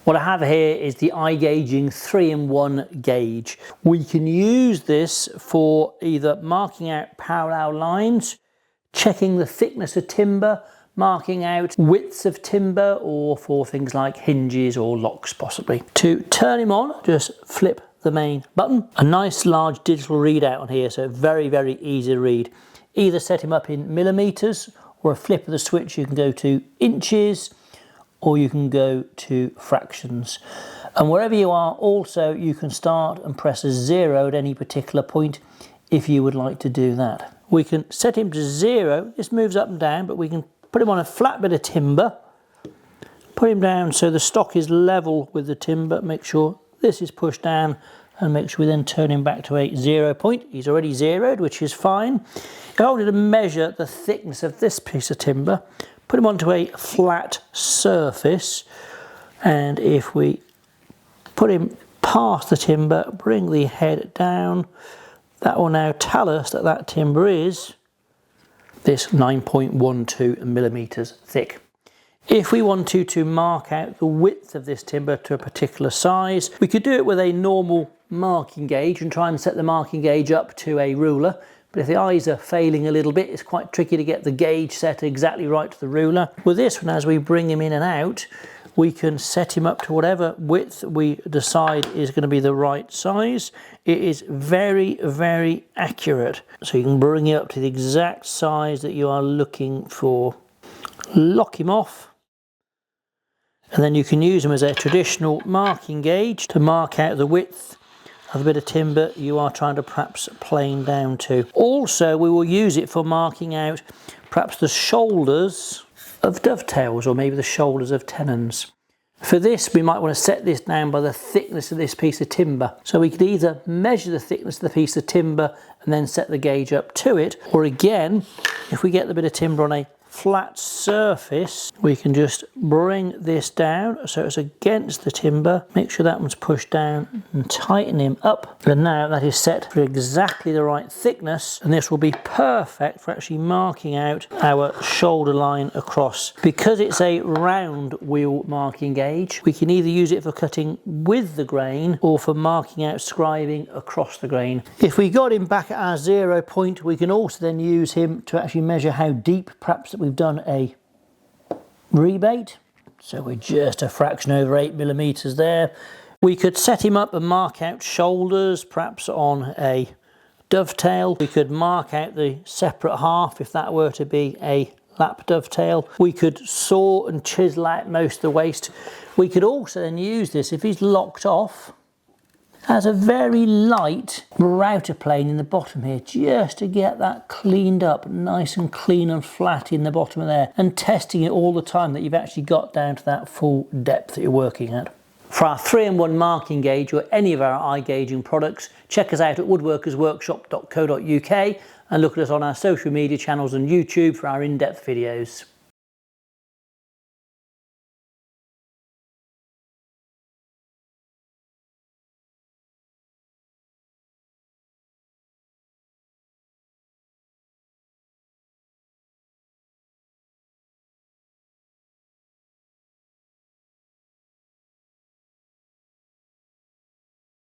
What I have here is the iGaging 3-in-1 gauge. We can use this for either marking out parallel lines, checking the thickness of timber, marking out widths of timber, or for things like hinges or locks possibly. To turn him on, just flip the main button. A nice large digital readout on here, so very, very easy to read. Either set him up in millimeters, or a flip of the switch you can go to inches, or you can go to fractions. And wherever you are also, you can start and press a 0 at any particular point if you would like to do that. We can set him to 0. This moves up and down, but we can put him on a flat bit of timber, put him down so the stock is level with the timber, make sure this is pushed down, and make sure we then turn him back to a 0 point. He's already zeroed, which is fine. If I wanted to measure the thickness of this piece of timber, put him onto a flat surface, and if we put him past the timber, bring the head down, that will now tell us that that timber is this 9.12 millimeters thick. If we wanted to mark out the width of this timber to a particular size, we could do it with a normal marking gauge and try and set the marking gauge up to a ruler. But if the eyes are failing a little bit, it's quite tricky to get the gauge set exactly right to the ruler. With this one, as we bring him in and out, we can set him up to whatever width we decide is going to be the right size. It is very, very accurate. So you can bring it up to the exact size that you are looking for. Lock him off. And then you can use them as a traditional marking gauge to mark out the width of the bit of timber you are trying to perhaps plane down to. Also, we will use it for marking out perhaps the shoulders of dovetails, or maybe the shoulders of tenons. For this, we might want to set this down by the thickness of this piece of timber. So we could either measure the thickness of the piece of timber and then set the gauge up to it, or again, if we get the bit of timber on a flat surface, we can just bring this down so it's against the timber, make sure that one's pushed down and tighten him up. And now that is set for exactly the right thickness, and this will be perfect for actually marking out our shoulder line across. Because it's a round wheel marking gauge, we can either use it for cutting with the grain or for marking out scribing across the grain. If we got him back at our 0 point, we can also then use him to actually measure how deep perhaps that we've done a rebate. So we're just a fraction over 8 millimeters there. We could set him up and mark out shoulders, perhaps on a dovetail. We could mark out the separate half if that were to be a lap dovetail. We could saw and chisel out most of the waste. We could also then use this, if he's locked off, as a very light router plane in the bottom here, just to get that cleaned up nice and clean and flat in the bottom of there, and testing it all the time that you've actually got down to that full depth that you're working at. For our 3-in-1 marking gauge or any of our iGaging products, check us out at woodworkersworkshop.co.uk and look at us on our social media channels and YouTube for our in-depth videos.